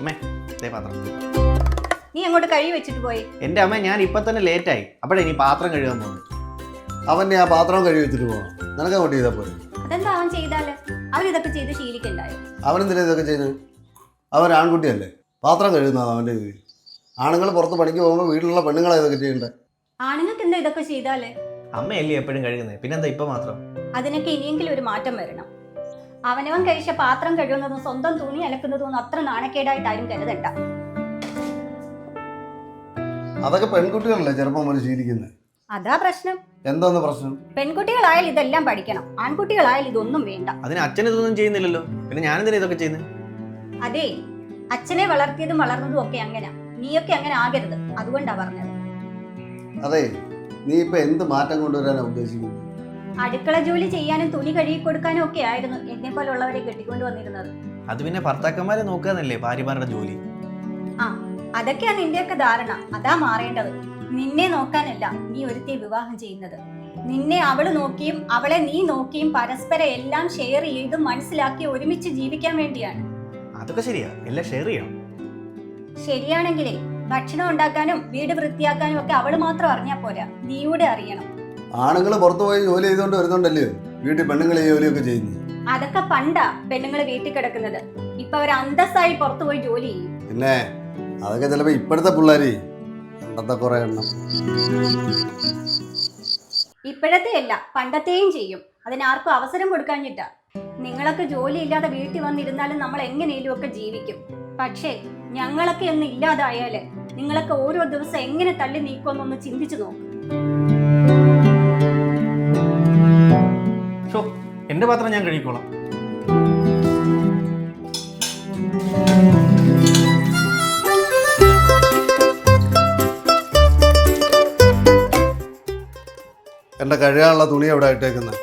അമ്മേ ഇതേ പാത്രം. നീ അങ്ങോട്ട് കഴുകി വെച്ചിട്ട് പോയി. എൻ്റെ അമ്മ ഞാൻ ഇപ്പം തന്നെ ലേറ്റായി. അപ്പോഴേ ഇനി പാത്രം കഴുകാൻ പോകുന്നു. അവൻ്റെ ആ പാത്രം കഴുകി വെച്ചിട്ട് പോകണം. നിനക്ക് അങ്ങോട്ട് ചെയ്താൽ പോലെ. അതെന്താ അവൻ ചെയ്താല്? അവൻ ഇതൊക്കെ ചെയ്ത് ശീലിക്കണ്ടായോ? അവനെന്തിനാ ഇതൊക്കെ ചെയ്യുന്നത്? അവൻ ആൺകുട്ടിയല്ലേ, പാത്രം കഴുകുന്നതാണ് അവൻ്റെ ഇത്. ആണുങ്ങൾ പുറത്ത് പണിക്ക് പോകുമ്പോൾ വീട്ടിലുള്ള പെണ്ണുങ്ങളെ ഇതൊക്കെ ചെയ്യണ്ടേ? ആണുങ്ങൾക്ക് എന്താ ഇതൊക്കെ ചെയ്താല്? അമ്മയല്ലേ എപ്പോഴും കഴുകുന്നത്, പിന്നെന്താ ഇപ്പം മാത്രം? അതിനൊക്കെ ഇനിയെങ്കിലും ഒരു മാറ്റം വരണം. അവനവൻ കഴിച്ച പാത്രം കഴുകുന്നതും സ്വന്തം തുണി അലക്കുന്നതും ഒന്നും അത്ര നാണക്കേടായിട്ട് ആരും കരുതണ്ട. അതൊക്കെ പെൺകുട്ടികളല്ലേ ചെറുപ്പം മുതൽ ശീലിക്കുന്നത്. അതാ പ്രശ്നം. എന്തോന്ന് പ്രശ്നം? പെൺകുട്ടികളായാൽ ഇതെല്ലാം പഠിക്കണം, ആൺകുട്ടികളായാൽ ഇതൊന്നും വേണ്ട. അതിന് അച്ഛൻ ഇതൊന്നും ചെയ്യുന്നില്ലല്ലോ, പിന്നെ ഞാനെന്തിനാ ഇതൊക്കെ ചെയ്യുന്നത്? അതെ, അച്ഛനെ വളർത്തിയതും വളർന്നതും ഒക്കെ അങ്ങനെ, നീയൊക്കെ അങ്ങനെ ആകരുത്, അതുകൊണ്ടാ പറഞ്ഞത്. അതെ, നീ ഇപ്പൊ എന്ത് മാറ്റം കൊണ്ടുവരാനാണ് ഉദ്ദേശിക്കുന്നത്? അടുക്കള ജോലി ചെയ്യാനും തുണി കഴുകി കൊടുക്കാനും ഒക്കെ ആയിരുന്നു എന്നെ പോലുള്ളവരെ കെട്ടിക്കൊണ്ട് വന്നിരുന്നത്. അത് പിന്നെ ഭർത്താക്കന്മാരെ നോക്കാന്നല്ലേ ഭാര്യമാരുടെ ജോലി. ആ, അതൊക്കെയാ നിന്റെയൊക്കെ ധാരണ. അതാ മാറേണ്ടത്. നിന്നെ നോക്കാനല്ല നീ ഒരുത്തിയെ വിവാഹം ചെയ്യുന്നത്. നിന്നെ അവള് നോക്കിയും അവളെ നീ നോക്കിയും പരസ്പരം എല്ലാം ഷെയർ ചെയ്തും മനസ്സിലാക്കി ഒരുമിച്ച് ജീവിക്കാൻ വേണ്ടിയാണ്. അതൊക്കെ ശരിയാ, എല്ലാം ഷെയർ ചെയ്യണം. ശരിയാണെങ്കിലേ ഭക്ഷണം ഉണ്ടാക്കാനും വീട് വൃത്തിയാക്കാനും ഒക്കെ അവള് മാത്രം അറിഞ്ഞാ പോരാ, നീയൂടെ അറിയണം. ആണുങ്ങൾ പുറത്തു പോയി ജോലി ചെയ്തുകൊണ്ട് വരുന്നുണ്ടല്ലേ വീട്ടിൽ പെണ്ണുങ്ങൾ ഈ ജോലിയൊക്കെ ചെയ്യുന്നു. അതൊക്കെ പണ്ടാ പെണ്ണുങ്ങള് വീട്ടിൽ കിടക്കുന്നത്. ഇപ്പൊ അവർ അന്തസ്സായി പുറത്തു പോയി ജോലി ചെയ്യും. പിന്നെ അതൊക്കെ ചിലപ്പോ ഇപ്പോഴത്തെ പിള്ളേര് പണ്ടത്തെ കുറെ എണ്ണം. ഇപ്പോഴത്തെ അല്ല പണ്ടത്തെയും ചെയ്യും. അതിനാർക്കും അവസരം കൊടുക്കാഞ്ഞിട്ടാ. നിങ്ങളൊക്കെ ജോലി ഇല്ലാതെ വീട്ടിൽ വന്നിരുന്നാലും നമ്മൾ എങ്ങനെയും ഒക്കെ ജീവിക്കും. പക്ഷേ ഞങ്ങളൊക്കെ ഒന്നും ഇല്ലാതായാല് നിങ്ങളൊക്കെ ഓരോ ദിവസം എങ്ങനെ തള്ളി നീക്കുമെന്നൊന്ന് ചിന്തിച്ചു നോക്കും. എന്റെ പാത്രം ഞാൻ കഴുകിക്കോളാം. എന്റെ കഴുകാനുള്ള തുണി എവിടെ ഇട്ടേക്കുന്നത്?